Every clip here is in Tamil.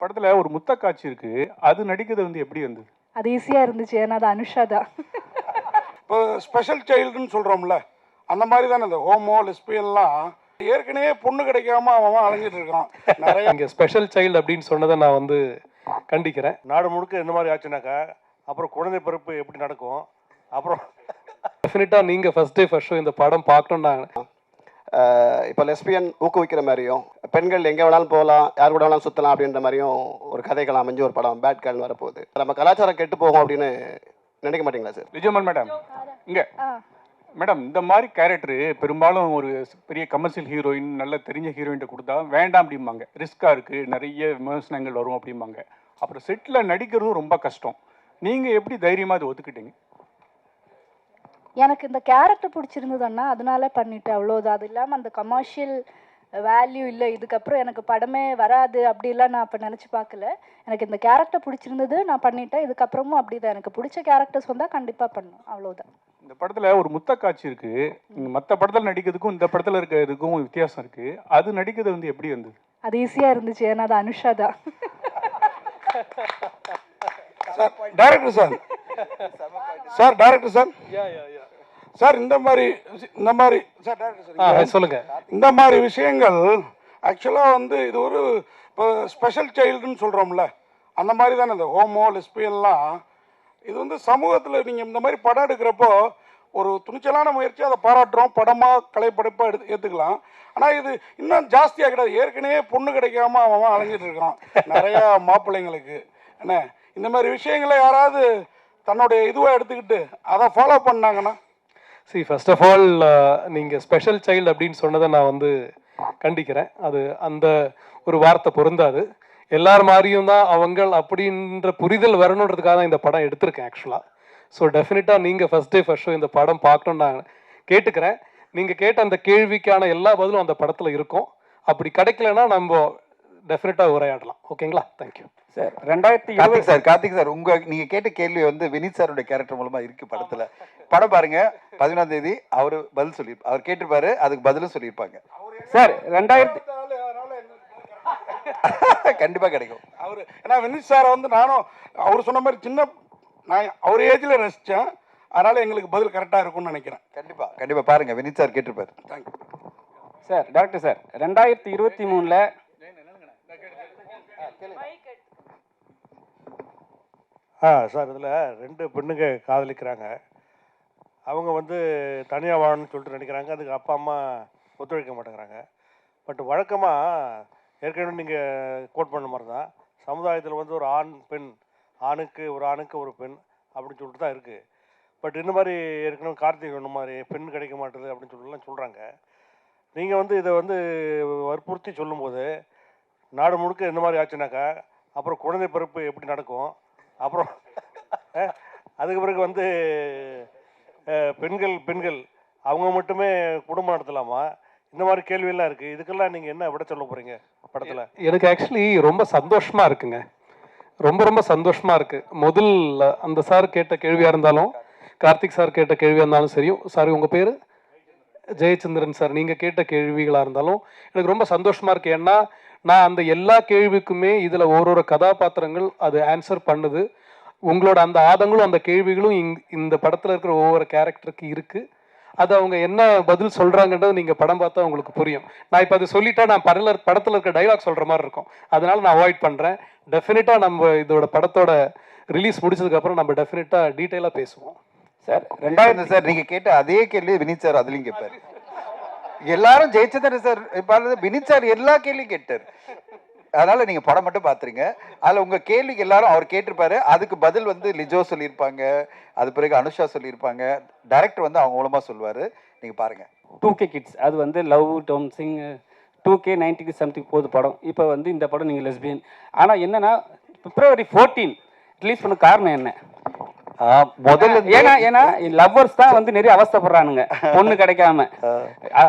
படத்துல ஒரு முத்த காட்சி இருக்கு. அது நடிக்கிறது எப்படி வந்தது? அது ஈஸியா இருந்துச்சு. ஏன்னா அது அனுஷா தான். இப்போ ஸ்பெஷல் சைல்டுன்னு சொல்கிறோம்ல, அந்த மாதிரி தானே இந்த ஹோமோ லெஸ்பியன்லாம் ஏற்கனவே பொண்ணு கிடைக்காம அவன் அலைஞ்சிட்டு இருக்கான் நிறைய. இங்கே ஸ்பெஷல் சைல்டு அப்படின்னு சொன்னதை நான் கண்டிக்கிறேன். நாடு முழுக்க இந்த மாதிரி ஆச்சுனாக்கா அப்புறம் குழந்தை பிறப்பு எப்படி நடக்கும்? அப்புறம் டெஃபினட்டாக நீங்கள் ஃபர்ஸ்ட் டே ஃபர்ஸ்ட் ஷோ இந்த படம் பார்க்கணுன்னாங்க. இப்போ லெஸ்பியன் ஊக்குவிக்கிற மாதிரியும் பெண்கள் எங்கே வேணாலும் போகலாம், யார் கூட வேணாலும் சுற்றலாம் அப்படின்ற மாதிரியும் ஒரு கதைகள் அமைஞ்சு ஒரு படம் பேட் கேர்ள்னு வரப்போகுது. நம்ம கலாச்சாரம் கெட்டு போகும் அப்படின்னு நினைக்க மாட்டீங்களா சார்? விஜயமன் மேடம், இங்க மேடம், இந்த மாதிரி கேரக்டர் பெரும்பாலும் ஒரு பெரிய கமர்ஷியல் ஹீரோயின், நல்ல தெரிஞ்ச ஹீரோயின்ட்ட கொடுத்தா வேண்டாம் அப்படிம்பாங்க. ரிஸ்காக இருக்குது, நிறைய விமர்சனங்கள் வரும் அப்படிம்பாங்க. அப்புறம் செட்டில் நடிக்கிறதும் ரொம்ப கஷ்டம். நீங்கள் எப்படி தைரியமாக அதை ஒத்துக்கிட்டீங்க? எனக்கு இந்த கேரக்டர் பிடிச்சிருந்ததுன்னா அதனால பண்ணிட்டேன், அவ்வளோதான். அது இல்லாமல் அந்த கமர்ஷியல் வேல்யூ இல்லை, இதுக்கப்புறம் எனக்கு படமே வராது அப்படிலாம் நான் அப்போ நினச்சி பார்க்கல. எனக்கு இந்த கேரக்டர் பிடிச்சிருந்தது, நான் பண்ணிட்டேன். இதுக்கப்புறமும் அப்படி தான். எனக்கு பிடிச்ச கேரக்டர்ஸ் வந்தால் கண்டிப்பாக பண்ணும், அவ்வளோதான். இந்த படத்தில் ஒரு முத்த காட்சி இருக்குது. மற்ற படத்தில் நடிக்கிறதுக்கும் இந்த படத்தில் இருக்கிறதுக்கும் வித்தியாசம் இருக்குது. அது நடிக்கிறது எப்படி வந்தது? அது ஈஸியாக இருந்துச்சு. ஏன்னா அது அனுஷா தான். Sir director sir sir director sir sir இந்த மாதிரி சார் டைரக்டர் சார் சொல்லுங்க. இந்த மாதிரி விஷயங்கள் ஆக்சுவலாக இது ஒரு இப்போ ஸ்பெஷல் சைல்டுன்னு சொல்கிறோம்ல, அந்த மாதிரி தானே இந்த ஹோமோ லெஸ்பியன்லாம். இது சமூகத்தில் நீங்கள் இந்த மாதிரி படம் எடுக்கிறப்போ ஒரு துணிச்சலான முயற்சி, அதை பாராட்டுறோம், படமாக கலைப்படைப்பாக ஏற்றுக்கலாம். ஆனால் இது இன்னும் ஜாஸ்தியாக கிடையாது. ஏற்கனவே பொண்ணு கிடைக்காம அவன் அலைஞ்சிட்டு இருக்கான் நிறையா மாப்பிள்ளைங்களுக்கு. என்ன இந்த மாதிரி விஷயங்களை யாராவது தன்னுடைய இதுவாக எடுத்துக்கிட்டு அதை ஃபாலோ பண்ணாங்கன்னா? சரி, ஃபர்ஸ்ட் ஆஃப் ஆல் நீங்கள் ஸ்பெஷல் சைல்டு அப்படின்னு சொன்னதை நான் கண்டிக்கிறேன். அது அந்த ஒரு வார்த்தை பொருந்தாது. எல்லார் மாதிரியும் தான் அவங்கள் அப்படின்ற புரிதல் வரணுன்றதுக்காக தான் இந்த படம் எடுத்திருக்கேன் ஆக்சுவலாக. ஸோ டெஃபினட்டாக நீங்கள் ஃபர்ஸ்ட் டே ஃபர்ஸ்ட் ஷோ இந்த படம் பார்க்கணுன்னு நான் கேட்டுக்கிறேன். நீங்கள் கேட்ட அந்த கேள்விக்கான எல்லா பதிலும் அந்த படத்தில் இருக்கும். அப்படி கிடைக்கலன்னா நம்ம டெஃபினட்டாக உரையாடலாம். ஓகேங்களா? Thank you sir. 2020 கார்த்திக் சார், நீங்க கேட்ட கேள்வி வினித் சாரோட கேரக்டர் மூலமா இருக்கு படத்துல. படம் பாருங்க, 11ஆம் தேதி அவர் பதில் சொல்லி அவர் கேட்டிருப்பாரு, அதுக்கு பதிலும் சொல்லியிருப்பாங்க சார். 2000 கண்டிப்பா கிடைக்கும். அவர் ஏன்னா வினித் சாரை நானும் அவர் சொன்ன மாதிரி நான் அவர் ஏஜில் ரசித்தேன். அதனால எங்களுக்கு பதில் கரெக்டாக இருக்கும்னு நினைக்கிறேன். கண்டிப்பா பாருங்க, வினித் சார் கேட்டிருப்பாரு. Thank you sir. Doctor sir, 2023 sir இதில் 2 பெண்ணுங்க காதலிக்கிறாங்க. அவங்க தனியாக வாழணும்னு சொல்லிட்டு நினைக்கிறாங்க. அதுக்கு அப்பா அம்மா ஒத்துழைக்க மாட்டேங்கிறாங்க. பட் வழக்கமாக ஏற்கனவே நீங்கள் கோட் பண்ண மாதிரி தான் சமுதாயத்தில் ஒரு ஆண் பெண், ஆணுக்கு ஒரு பெண் அப்படின்னு சொல்லிட்டு தான் இருக்குது. பட் இந்த மாதிரி ஏற்கனவே கார்த்திக் சொன்ன மாதிரி பெண் கிடைக்க மாட்டேது அப்படின்னு சொல்லிட்டுலாம் சொல்கிறாங்க. நீங்கள் இதை வற்புறுத்தி சொல்லும்போது நாடு முழுக்க இந்த மாதிரி ஆச்சுனாக்கா அப்புறம் குழந்தை பிறப்பு எப்படி நடக்கும்? அப்புறம் அதுக்கு பிறகு பெண்கள் அவங்க மட்டுமே குடும்பம் நடத்தலாமா? இந்த மாதிரி கேள்வியெல்லாம் இருக்குது. இதுக்கெல்லாம் நீங்கள் என்ன விட சொல்ல போகிறீங்க படத்தில்? எனக்கு ஆக்சுவலி ரொம்ப சந்தோஷமாக இருக்குங்க. ரொம்ப சந்தோஷமாக இருக்குது. முதல் அந்த சார் கேட்ட கேள்வியாக இருந்தாலும், கார்த்திக் சார் கேட்ட கேள்வியாக இருந்தாலும் சரியும், சாரி உங்கள் பேர் ஜெயச்சந்திரன் சார், நீங்கள் கேட்ட கேள்விகளாக இருந்தாலும் எனக்கு ரொம்ப சந்தோஷமாக இருக்குது. ஏன்னா நான் அந்த எல்லா கேள்விக்குமே இதில் ஒரு கதாபாத்திரங்கள் அது ஆன்சர் பண்ணுது. உங்களோட அந்த ஆதங்களும் அந்த கேள்விகளும் இந்த படத்தில் இருக்கிற ஒவ்வொரு கேரக்டருக்கு இருக்குது. அது அவங்க என்ன பதில் சொல்கிறாங்கன்றது நீங்கள் படம் பார்த்தா உங்களுக்கு புரியும். நான் இப்போ அது சொல்லிட்டா நான் படத்தில் இருக்க டைலாக் சொல்கிற மாதிரி இருக்கும். அதனால் நான் அவாய்ட் பண்ணுறேன். டெஃபினட்டாக நம்ம இதோட படத்தோட ரிலீஸ் முடிச்சதுக்கப்புறம் நம்ம டெஃபினட்டாக டீட்டெயிலாக பேசுவோம். சார் 2000 சார், நீங்கள் கேட்ட அதே கேள்வி வினித் சார் அதுலேயும் கேட்பார். எல்லாரும் ஜெயிச்சதானே சார் வினித் சார் எல்லா கேள்வியும் கேட்டார். அதனால நீங்க படம் மட்டும் பாத்துருங்க. அதுல உங்க கேள்விக்கு எல்லாரும் அவர் கேட்டிருப்பாரு. அதுக்கு பதில் லிஜோ சொல்லியிருப்பாங்க, அது பிறகு அனுஷா சொல்லியிருப்பாங்க, டைரக்டர் அவங்க மூலமா சொல்லுவாரு. நீங்க பாருங்க. 2K கிட்ஸ் அது லவ் டோம்சிங் 2K 90 சம்திங் போகுது படம். இப்போ இந்த படம் நீங்கள் லெஸ்பியன். ஆனால் என்னன்னா February 14 ரிலீஸ் பண்ண காரணம் என்ன? முதல்ல ஏன்னா லவ்வர்ஸ் தான் நிறைய அவஸ்தைப்படுறானுங்க பொண்ணு கிடைக்காம.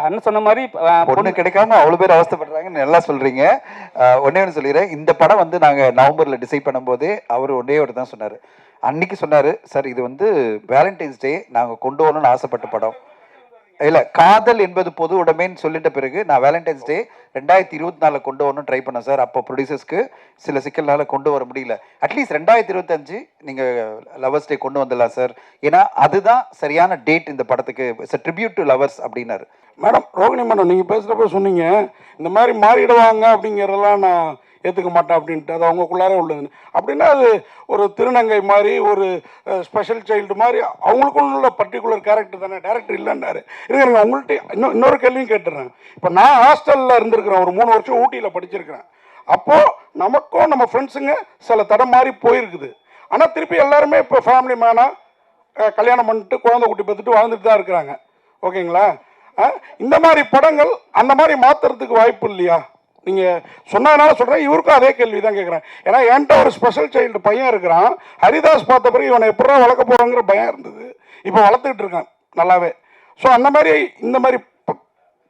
அண்ணன் சொன்ன மாதிரி பொண்ணு கிடைக்காம அவ்வளவு பேர் அவஸ்தைப்படுறாங்கன்னு நல்லா சொல்றீங்க. ஒன்னே ஒன்று சொல்லிடுறேன். இந்த படம் நாங்க நவம்பர்ல டிசைட் பண்ணும்போது அவர் ஒன்னே ஒரு தான் சொன்னாரு. அன்னைக்கு சொன்னாரு, சார் இது வேலண்டைன்ஸ் டே நாங்க கொண்டு வரணும்னு ஆசைப்பட்ட படம். இல்லை, காதல் என்பது பொது உடைமைன்னு சொல்லிட்ட பிறகு நான் வேலண்டைன்ஸ் டே 2024 கொண்டு வரணும் ட்ரை பண்ணேன் சார். அப்போ ப்ரொடியூசர்ஸ்க்கு சில சிக்கல்னால கொண்டு வர முடியல. அட்லீஸ்ட் 2025 நீங்கள் லவர்ஸ் டே கொண்டு வந்துடலாம் சார், ஏன்னா அதுதான் சரியான டேட் இந்த படத்துக்கு. இட்ஸ் ட்ரிபியூட் டு லவர்ஸ் அப்படின்னாரு. மேடம், ரோகிணி மேடம், நீங்கள் பேசுகிறப்ப சொன்னீங்க இந்த மாதிரி மாறிடுவாங்க அப்படிங்கிறதெல்லாம் நான் ஏற்றுக்க மாட்டேன் அப்படின்ட்டு. அது அவங்களுக்குள்ளாரே உள்ளதுன்னு. அப்படின்னா அது ஒரு திருநங்கை மாதிரி, ஒரு ஸ்பெஷல் சைல்டு மாதிரி அவங்களுக்குள்ள பர்டிகுலர் கேரக்டர் தானே, டேரக்டர் இல்லைன்னாரு. இருங்க, உங்கள்கிட்ட இன்னொரு கேள்வியும் கேட்டுறேன். இப்போ நான் ஹாஸ்டலில் இருந்திருக்கிறேன், ஒரு 3 வருஷம் ஊட்டியில் படிச்சிருக்கிறேன். அப்போது நமக்கும் நம்ம ஃப்ரெண்ட்ஸுங்க சில தடம் மாதிரி போயிருக்குது. ஆனால் திருப்பி எல்லாருமே இப்போ ஃபேமிலி மேனாக கல்யாணம் பண்ணிட்டு குழந்தை குட்டி பார்த்துட்டு வாழ்ந்துட்டு தான் இருக்கிறாங்க. ஓகேங்களா? இந்த மாதிரி படங்கள் அந்த மாதிரி மாற்றுறதுக்கு வாய்ப்பு இல்லையா? நீங்கள் சொன்னதுனால சொல்கிறேன். இவருக்கும் அதே கேள்வி தான் கேட்குறேன். ஏன்னா என்கிட்ட ஒரு ஸ்பெஷல் சைல்டு பையன் இருக்கிறான். ஹரிதாஸ் பார்த்த பிறகு இவனை எப்படா வளர்க்க போகிறாங்கிற பயம் இருந்தது. இப்போ வளர்த்துக்கிட்டு இருக்கான் நல்லாவே. ஸோ அந்த மாதிரி இந்த மாதிரி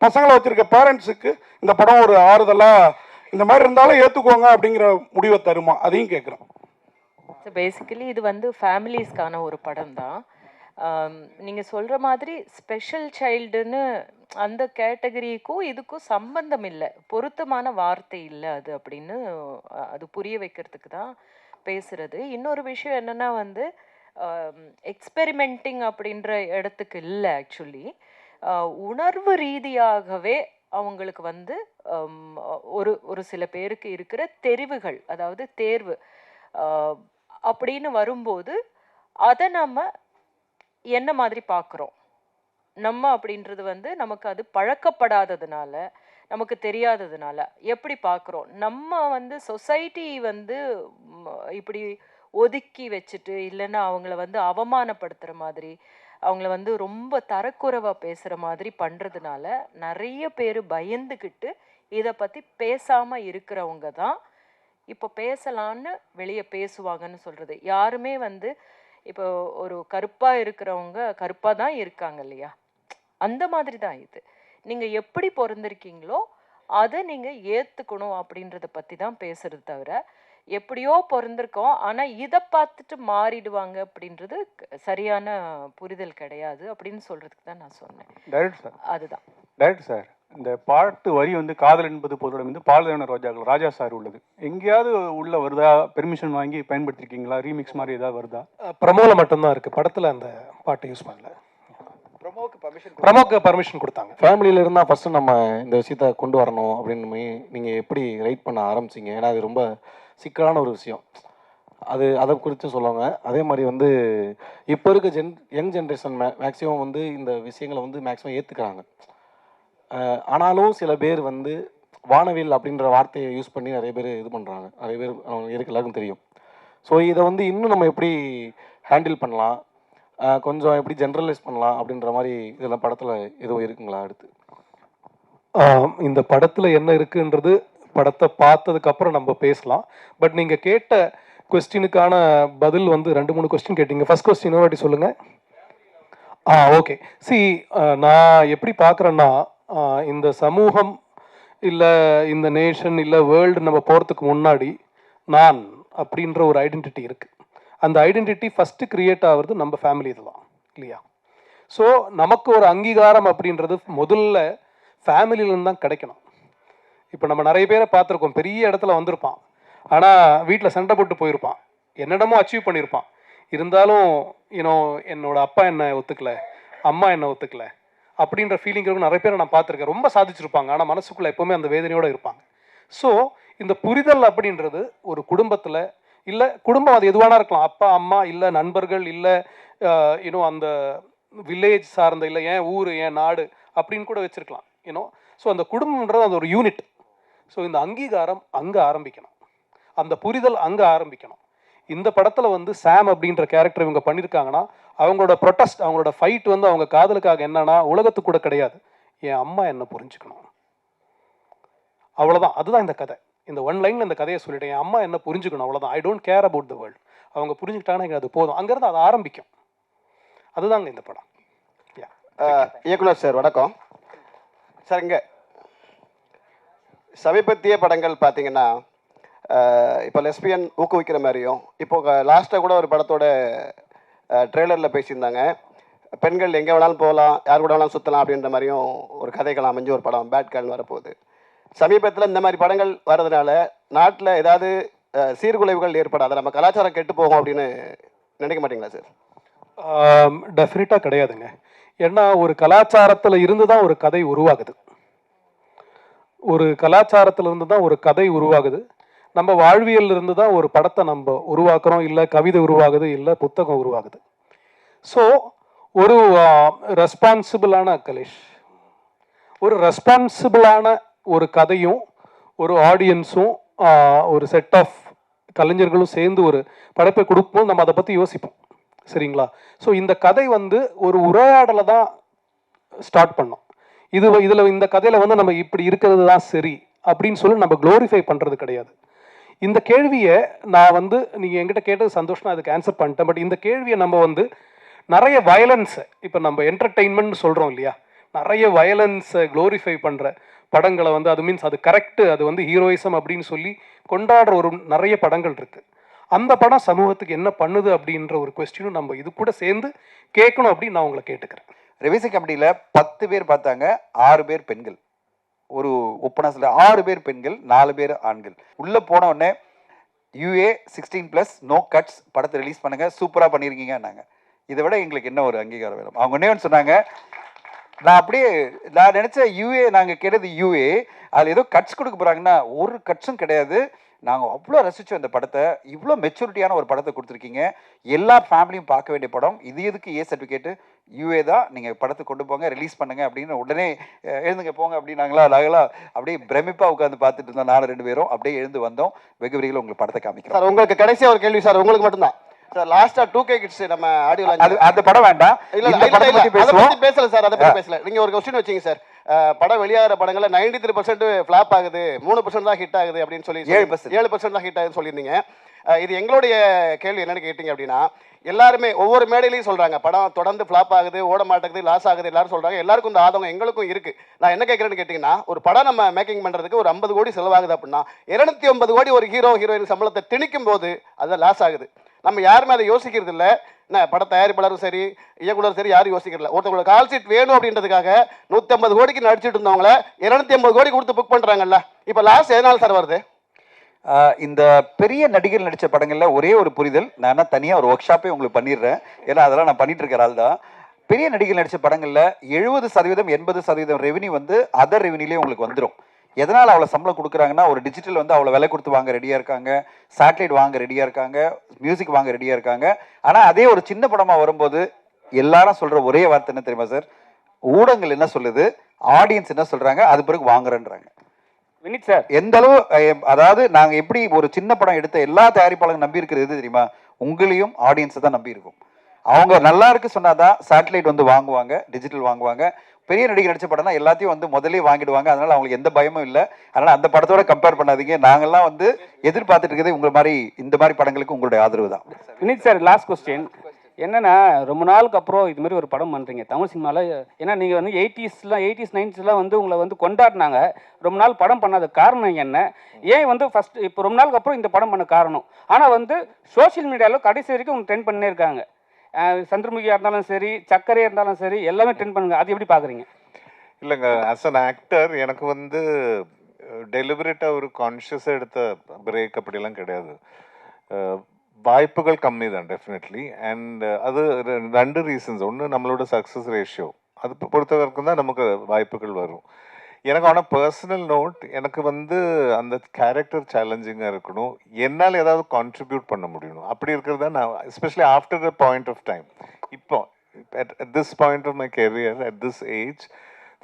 பசங்களை வச்சுருக்க பேரண்ட்ஸுக்கு இந்த படம் ஒரு ஆறுதலாக இந்த மாதிரி இருந்தாலும் ஏற்றுக்குவாங்க அப்படிங்கிற முடிவை தருமா, அதையும் கேட்குறேன். ஸோ பேசிக்கலி இது வந்து ஃபேமிலிஸ்க்கான ஒரு படம் தான். நீங்கள் சொல்கிற மாதிரி ஸ்பெஷல் சைல்டுன்னு அந்த கேட்டகரிக்கும் இதுக்கும் சம்பந்தம் இல்லை, பொருத்தமான வார்த்தை இல்லை அது அப்படின்னு அது புரிய வைக்கிறதுக்கு தான் பேசுகிறது. இன்னொரு விஷயம் என்னென்னா வந்து எக்ஸ்பெரிமெண்டிங் அப்படின்ற இடத்துக்கு இல்லை. ஆக்சுவலி உணர்வு ரீதியாகவே அவங்களுக்கு வந்து ஒரு சில பேருக்கு இருக்கிற தெரிவுகள், அதாவது தேர்வு அப்படின்னு வரும்போது அதை நம்ம என்ன மாதிரி பார்க்குறோம் நம்ம அப்படின்றது வந்து நமக்கு அது பழக்கப்படாததுனால, நமக்கு தெரியாததுனால எப்படி பார்க்குறோம். நம்ம வந்து சொசைட்டி வந்து இப்படி ஒதுக்கி வச்சுட்டு, இல்லைன்னா அவங்கள வந்து அவமானப்படுத்துகிற மாதிரி, அவங்கள வந்து ரொம்ப தரக்குறைவாக பேசுகிற மாதிரி பண்ணுறதுனால நிறைய பேர் பயந்துக்கிட்டு இதை பற்றி பேசாமல் இருக்கிறவங்க தான் இப்போ பேசலான்னு வெளியே பேசுவாங்கன்னு சொல்கிறது. யாருமே வந்து இப்போ ஒரு கருப்பாக இருக்கிறவங்க கருப்பாக தான் இருக்காங்க இல்லையா, அந்த மாதிரி தான் இது. நீங்கள் எப்படி பிறந்திருக்கீங்களோ அதை நீங்கள் ஏற்றுக்கணும் அப்படின்றத பற்றி தான் பேசுகிறது தவிர, எப்படியோ பிறந்திருக்கோம் ஆனால் இதை பார்த்துட்டு மாறிடுவாங்க அப்படின்றது சரியான புரிதல் கிடையாது அப்படின்னு சொல்கிறதுக்கு தான் நான் சொன்னேன். டைரக்டர் சார், அதுதான் டைரக்டர் சார், இந்த பாட்டு வரி வந்து காதல் என்பது பொதுவுடன் வந்து பாலதேவன ரோஜாக்கள் ராஜா சார் உள்ளது. எங்கேயாவது உள்ள வருதா? பெர்மிஷன் வாங்கி பயன்படுத்திருக்கீங்களா? ரீமிக்ஸ் மாதிரி ஏதாவது வருதா? ப்ரமோல மட்டும்தான் இருக்குது, படத்தில் அந்த பாட்டு யூஸ் பண்ணல. ப்ரமோக்கு பர்மிஷன் கொடுத்தாங்க. ஃபேமிலியில் இருந்தால் ஃபஸ்ட்டு நம்ம இந்த விஷயத்தை கொண்டு வரணும் அப்படின்னு நீங்கள் எப்படி ரைட் பண்ண ஆரம்பிச்சிங்க? ஏன்னா அது ரொம்ப சிக்கலான ஒரு விஷயம். அதை குறித்து சொல்லுவாங்க. அதே மாதிரி வந்து இப்போ இருக்க யங் ஜென்ரேஷன் மேக்ஸிமம் வந்து இந்த விஷயங்களை வந்து மேக்ஸிமம் ஏற்றுக்கிறாங்க. ஆனாலும் சில பேர் வந்து வானவில் அப்படின்ற வார்த்தையை யூஸ் பண்ணி நிறைய பேர் இது பண்ணுறாங்க. நிறைய பேர் எனக்கு எல்லாருக்கும் தெரியும். ஸோ இதை வந்து இன்னும் நம்ம எப்படி ஹேண்டில் பண்ணலாம், கொஞ்சம் எப்படி ஜென்ரலைஸ் பண்ணலாம் அப்படின்ற மாதிரி இதெல்லாம் படத்தில் எதுவும் இருக்குங்களா? அடுத்து இந்த படத்தில் என்ன இருக்குன்றது படத்தை பார்த்ததுக்கப்புறம் நம்ம பேசலாம். பட் நீங்கள் கேட்ட கொஸ்டினுக்கான பதில் வந்து 2-3 கொஸ்டின் கேட்டீங்க. ஃபர்ஸ்ட் கொஸ்டின் ஒரு வாட்டி சொல்லுங்கள். ஓகே. நான் எப்படி பார்க்குறேன்னா, இந்த சமூகம் இல்லை இந்த நேஷன் இல்லை வேர்ல்டு நம்ம போகிறதுக்கு முன்னாடி நான் அப்படின்ற ஒரு ஐடென்டிட்டி இருக்குது. அந்த ஐடென்டிட்டி ஃபஸ்ட்டு க்ரியேட் ஆகிறது நம்ம ஃபேமிலி இதுதான் இல்லையா? ஸோ நமக்கு ஒரு அங்கீகாரம் அப்படின்றது முதல்ல ஃபேமிலியிலேருந்து தான் கிடைக்கணும். இப்போ நம்ம நிறைய பேரை பார்த்துருக்கோம், பெரிய இடத்துல வந்திருப்பான், ஆனால் வீட்டில் சண்டை போட்டு போயிருப்பான், என்னிடமோ அச்சீவ் பண்ணியிருப்பான். இருந்தாலும் என்னோட அப்பா என்னை ஒத்துக்கலை, அம்மா என்னை ஒத்துக்கலை அப்படின்ற ஃபீலிங் இருக்கும். நிறைய பேரை நான் பார்த்துருக்கேன், ரொம்ப சாதிச்சிருப்பாங்க, ஆனால் மனசுக்குள்ளே எப்போவுமே அந்த வேதனையோடு இருப்பாங்க. ஸோ இந்த புரிதல் அப்படின்றது ஒரு குடும்பத்தில் இல்லை, குடும்பம் அது எதுவானா இருக்கலாம், அப்பா அம்மா இல்லை நண்பர்கள் இல்லை அந்த வில்லேஜ் சார்ந்த இல்லை ஏன் ஊர் ஏன் நாடு அப்படின்னு கூட வச்சுருக்கலாம். ஸோ அந்த குடும்பம்ன்றது அது ஒரு யூனிட். ஸோ இந்த அங்கீகாரம் அங்கே ஆரம்பிக்கணும், அந்த புரிதல் அங்கே ஆரம்பிக்கணும். இந்த படத்தில் வந்து சாம் அப்படின்ற கேரக்டர் இவங்க பண்ணியிருக்காங்கன்னா, அவங்களோட ப்ரொட்டஸ்ட், அவங்களோட ஃபைட் வந்து அவங்க காதலுக்காக என்னன்னா, உலகத்துக்கு கூட கிடையாது, என் அம்மா என்ன புரிஞ்சுக்கணும், அவ்வளோதான். அதுதான் இந்த கதை. இந்த ஒன் லைனில் இந்த கதையை சொல்லிட்டேன், என் அம்மா என்ன புரிஞ்சுக்கணும், அவ்வளோதான். I don't care about the world. அவங்க புரிஞ்சுக்கிட்டாங்கன்னா எங்களுக்கு அது போதும். அங்கேருந்து அது ஆரம்பிக்கும். அதுதாங்க இந்த படம். இயக்குனர் சார் வணக்கம் சார். இங்கே சமீபத்திய படங்கள் பார்த்தீங்கன்னா, இப்போ லெஸ்பியன் ஊக்குவிக்கிற மாதிரியும், இப்போ லாஸ்ட்டாக கூட ஒரு படத்தோட ட்ரெய்லரில் பேசியிருந்தாங்க, பெண்கள் எங்கே வேணாலும் போகலாம், யார் கூட வேணாலும் சுற்றலாம் அப்படின்ற மாதிரியும் ஒரு கதைகள் அமைஞ்சு ஒரு படம் பேட் கேர்ள்னு வரப்போகுது. சமீபத்தில் இந்த மாதிரி படங்கள் வர்றதுனால நாட்டில் ஏதாவது சீர்குலைவுகள் ஏற்படாது, நம்ம கலாச்சாரம் கெட்டு போகும் அப்படின்னு நினைக்க மாட்டீங்களா சார்? டெஃபினட்டாக கிடையாதுங்க. ஏன்னா ஒரு கலாச்சாரத்தில் இருந்து தான் ஒரு கதை உருவாகுது. ஒரு கலாச்சாரத்தில் இருந்து தான் ஒரு கதை உருவாகுது. நம்ம வாழ்வியல் இருந்து தான் ஒரு படத்தை நம்ம உருவாக்குறோம், இல்லை கவிதை உருவாகுது, இல்லை புத்தகம் உருவாகுது. ஸோ ஒரு ரெஸ்பான்சிபிளான கலேஷ், ஒரு ரெஸ்பான்சிபிளான ஒரு கதையும் ஒரு ஆடியன்ஸும் ஒரு செட் ஆஃப் கலைஞர்களும் சேர்ந்து ஒரு படைப்பை கொடுக்கும்போது நம்ம அதை பற்றி யோசிப்போம். சரிங்களா? ஸோ இந்த கதை வந்து ஒரு உரையாடலை தான் ஸ்டார்ட் பண்ணோம். இதில் இந்த கதையில் வந்து நம்ம இப்படி இருக்கிறது தான் சரி அப்படின்னு சொல்லி நம்ம க்ளோரிஃபை பண்ணுறது கிடையாது. இந்த கேள்வியை நான் வந்து நீங்கள் என்கிட்ட கேட்டது சந்தோஷம், அதுக்கு ஆன்சர் பண்ணிட்டேன். பட் இந்த கேள்வியை நம்ம வந்து நிறைய வயலன்ஸை, இப்போ நம்ம என்டர்டெயின்மெண்ட் சொல்கிறோம் இல்லையா, நிறைய வயலன்ஸை க்ளோரிஃபை பண்ணுற படங்களை வந்து அது மீன்ஸ் அது கரெக்டு, அது வந்து ஹீரோயிசம் அப்படின்னு சொல்லி கொண்டாடுற ஒரு நிறைய படங்கள் இருக்குது. அந்த படம் சமூகத்துக்கு என்ன பண்ணுது அப்படின்ற ஒரு கொஸ்டினும் நம்ம இது கூட சேர்ந்து கேட்கணும் அப்படின்னு நான் உங்களை கேட்டுக்கிறேன். ரிவிசி கமிட்டியில் 10 பேர் பார்த்தாங்க, 6 பேர் பெண்கள். ஒரு ஒப்பனாஸில் 6 பேர் பெண்கள், 4 பேர் ஆண்கள். உள்ளே போன உடனே UA 16+ நோ கட்ஸ் படத்தை ரிலீஸ் பண்ணுங்க, சூப்பராக பண்ணியிருக்கீங்கன்னாங்க. இதை விட எங்களுக்கு என்ன ஒரு அங்கீகாரம் வேணும்? அவங்க என்ன சொன்னாங்க, நான் நினச்சேன் UA, நாங்கள் கேட்டது UA, அதில் ஏதோ கட்ஸ் கொடுக்க போகிறாங்கன்னா ஒரு கட்ஸும் கிடையாது. நாங்கள் அவ்வளோ ரசித்தோம் இந்த படத்தை, இவ்வளோ மெச்சூரிட்டியான ஒரு படத்தை கொடுத்துருக்கீங்க, எல்லா ஃபேமிலியும் பார்க்க வேண்டிய படம், இது எதுக்கு ஏ சர்டிஃபிகேட்டு, UA தான், நீங்கள் படத்தை கொண்டு போங்க, ரிலீஸ் பண்ணுங்க அப்படின்னு உடனே எழுந்துங்க போங்க அப்படின்னாங்களா. நாங்களாம் அப்படியே பிரமிப்பாக உட்காந்து பார்த்துட்டு இருந்தோம். 4 பேரும் அப்படியே எழுந்து வந்தோம். வெகு விரைவில் உங்களுக்கு படத்தை காமிக்கிறோம் சார். உங்களுக்கு கடைசியாக ஒரு கேள்வி சார், உங்களுக்கு மட்டும்தான் சார். லாஸ்டா 2K கிட்ஸ் நம்ம ஆடியோ அந்த படம் வேண்டாம், பேசல சார், அதை பத்தி பேசல. நீங்க ஒரு கொஸ்டின் வச்சீங்க சார், படம் வெளியாகிற படங்கள்ல 93% ஃபிளாப் ஆகுது, 3% தான் ஹிட் ஆகுது அப்படின்னு சொல்லி 7% தான் ஹிட் ஆகுதுன்னு சொல்லியிருந்தீங்க. இது எங்களுடைய கேள்வி என்னன்னு கேட்டீங்க அப்படின்னா, எல்லாருமே ஒவ்வொரு மேடையிலையும் சொல்றாங்க படம் தொடர்ந்து ஃபிளாப் ஆகுது, ஓட மாட்டேங்குது, லாஸ் ஆகுது, எல்லாரும் சொல்றாங்க. எல்லாருக்கும் இந்த ஆதங்கம் எங்களுக்கும் இருக்கு. நான் என்ன கேட்கறேன்னு கேட்டீங்கன்னா, ஒரு படம் நம்ம மேக்கிங் பண்றதுக்கு ஒரு 50 கோடி செலவாகுது அப்படின்னா 250 கோடி ஒரு ஹீரோயின் சம்பளத்தை திணிக்கும் போது அது லாஸ் ஆகுது. நம்ம யாருமே அதை யோசிக்கிறது இல்லை. என்ன பட தயாரிப்பாளரும் சரி, இயக்குனரும் சரி, யாரும் யோசிக்கிறல. ஒருத்தவங்களோட கால் சீட் வேணும் அப்படின்றதுக்காக 150 கோடிக்கு நடிச்சிட்டு இருந்தவங்கள 250 கோடி கொடுத்து புக் பண்றாங்கல்ல. இப்போ லாஸ்ட் எதனால சார் வருது? இந்த பெரிய நடிகர் நடித்த படங்களில் ஒரே ஒரு புரிதல், நான் தனியாக ஒரு ஒர்க் ஷாப்பே உங்களுக்கு பண்ணிடுறேன், ஏன்னா அதெல்லாம் நான் பண்ணிட்டு இருக்கிற ஆள் தான். பெரிய நடிகர் நடித்த படங்களில் 70% 80% ரெவன்யூ வந்து அதர் ரெவன்யூலேயே உங்களுக்கு வந்துடும். எதனால் அவ்வளோ சம்பளம் கொடுக்குறாங்கன்னா, ஒரு டிஜிட்டல் வந்து அவ்வளோ விலை கொடுத்து வாங்க ரெடியாக இருக்காங்க, சேட்டலைட் வாங்க ரெடியாக இருக்காங்க, மியூசிக் வாங்க ரெடியாக இருக்காங்க. ஆனால் அதே ஒரு சின்ன படமாக வரும்போது எல்லாரும் சொல்கிற ஒரே வார்த்தை என்ன தெரியுமா சார்? ஊடகங்கள் என்ன சொல்லுது, ஆடியன்ஸ் என்ன சொல்கிறாங்க, அது பிறகு வாங்குறேன்றாங்க. வினித் சார், எந்த அளவு, அதாவது நாங்கள் எப்படி ஒரு சின்ன படம் எடுத்த எல்லா தயாரிப்பாளரும் நம்பி இருக்கிறது எது தெரியுமா? உங்களையும் ஆடியன்ஸை தான் நம்பி இருக்கும். அவங்க நல்லா இருக்கு சொன்னாதான் சேட்டலைட் வந்து வாங்குவாங்க, டிஜிட்டல் வாங்குவாங்க. பெரிய நடிகர் நடிச்ச படம்னா எல்லாத்தையும் வந்து முதலே வாங்கிடுவாங்க. அதனால அவங்களுக்கு எந்த பயமும் இல்லை. அதனால அந்த படத்தோட கம்பேர் பண்ணாதீங்க. நாங்கள்லாம் வந்து எதிர்பார்த்துட்டு இருக்கிறது உங்களை மாதிரி இந்த மாதிரி படங்களுக்கு உங்களுடைய ஆதரவு தான். வினித் சார், லாஸ்ட் கொஸ்டின் என்னன்னா, ரொம்ப நாளுக்கு அப்புறம் இது மாதிரி ஒரு படம் பண்ணுறீங்க தமிழ் சினிமாவில். ஏன்னா நீங்கள் வந்து 80s 90s வந்து உங்களை வந்து கொண்டாடினாங்க. ரொம்ப நாள் படம் பண்ணாத காரணம் என்ன? ஏன் வந்து ஃபஸ்ட்டு இப்போ ரொம்ப நாளுக்கு அப்புறம் இந்த படம் பண்ண காரணம்? ஆனால் வந்து சோஷியல் மீடியாவில் கடைசி வரைக்கும் அவங்க ட்ரெண்ட் பண்ணே இருக்காங்க. சந்திரமுகியாக இருந்தாலும் சரி, சக்கரையாக இருந்தாலும் சரி, எல்லாமே ட்ரெண்ட் பண்ணுங்க. அது எப்படி பார்க்குறீங்க? இல்லைங்க, ஆஸ் அன் ஆக்டர் எனக்கு வந்து டெலிபரேட்டாக ஒரு கான்ஷியஸாக எடுத்த பிரேக் அப்படிலாம் கிடையாது. வாய்ப்புகள் கம்மி தான் டெஃபினெட்லி. அண்ட் அது 2 ரீசன்ஸ். ஒன்று நம்மளோட சக்ஸஸ் ரேஷியோ, அது பொறுத்த வரைக்கும் தான் நமக்கு வாய்ப்புகள் வரும். எனக்கு ஆனால் பர்சனல் நோட், எனக்கு வந்து அந்த கேரக்டர் சேலஞ்சிங்காக இருக்கணும், என்னால் ஏதாவது கான்ட்ரிபியூட் பண்ண முடியணும். அப்படி இருக்கிறது தான் நான், especially after the point of time, இப்போ at this point of my career, at this age,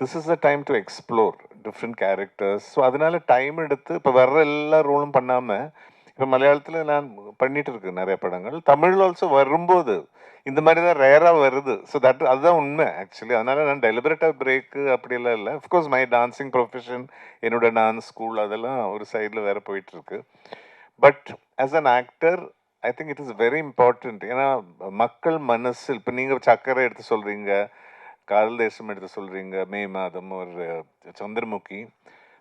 this is the time to explore different characters. So அதனால டைம் எடுத்து இப்போ வர்ற எல்லா ரோலும் பண்ணாமல், இப்போ மலையாளத்தில் நான் பண்ணிட்டு இருக்கேன் நிறைய படங்கள், தமிழ் ஆல்சோ வரும்போது இந்த மாதிரி தான் ரேராக வருது. ஸோ அதுதான் உண்மை ஆக்சுவலி. அதனால நான் டெலிபரேட்டாக பிரேக்கு அப்படியெல்லாம் இல்லை. அஃப்கோர்ஸ் மை டான்ஸிங் ப்ரொஃபஷன், என்னோட டான்ஸ் ஸ்கூல் அதெல்லாம் ஒரு சைடில் வேறு போயிட்டுருக்கு. But as an actor I think it is very important. ஏன்னா மக்கள் மனசு, இப்போ நீங்கள் சக்கரை எடுத்து சொல்கிறீங்க, காதல் தேசம் எடுத்து சொல்கிறீங்க, மே மாதம், ஒரு Chandramukhi,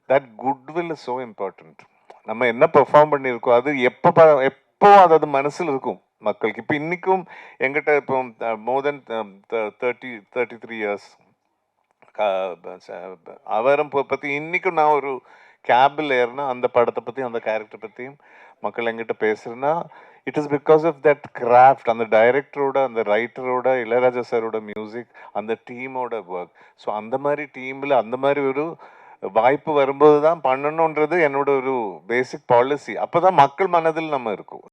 that goodwill is so important. நம்ம என்ன பெர்ஃபார்ம் பண்ணியிருக்கோம் அது எப்போ அது மனசில் இருக்கும். மக்களுக்கு. இப்போ இன்றைக்கும் எங்கிட்ட இப்போ மோர் தென் 33 இயர்ஸ் அவரம் பற்றி இன்றைக்கும் நான் ஒரு கேபில் ஏறினா அந்த படத்தை பற்றி அந்த கேரக்டர் பற்றியும் மக்கள் எங்கிட்ட பேசுகிறேன்னா it is because of that craft, அந்த டைரக்டரோட அந்த ரைட்டரோட இளையராஜா சாரோட மியூசிக், அந்த டீமோட ஒர்க். ஸோ அந்த மாதிரி டீமில் அந்த மாதிரி ஒரு வாய்ப்பு வரும்போது தான் பண்ணணுன்றது என்னோட ஒரு பேசிக் பாலிசி. அப்போ தான் மக்கள் மனதில் நம்ம இருக்கும்.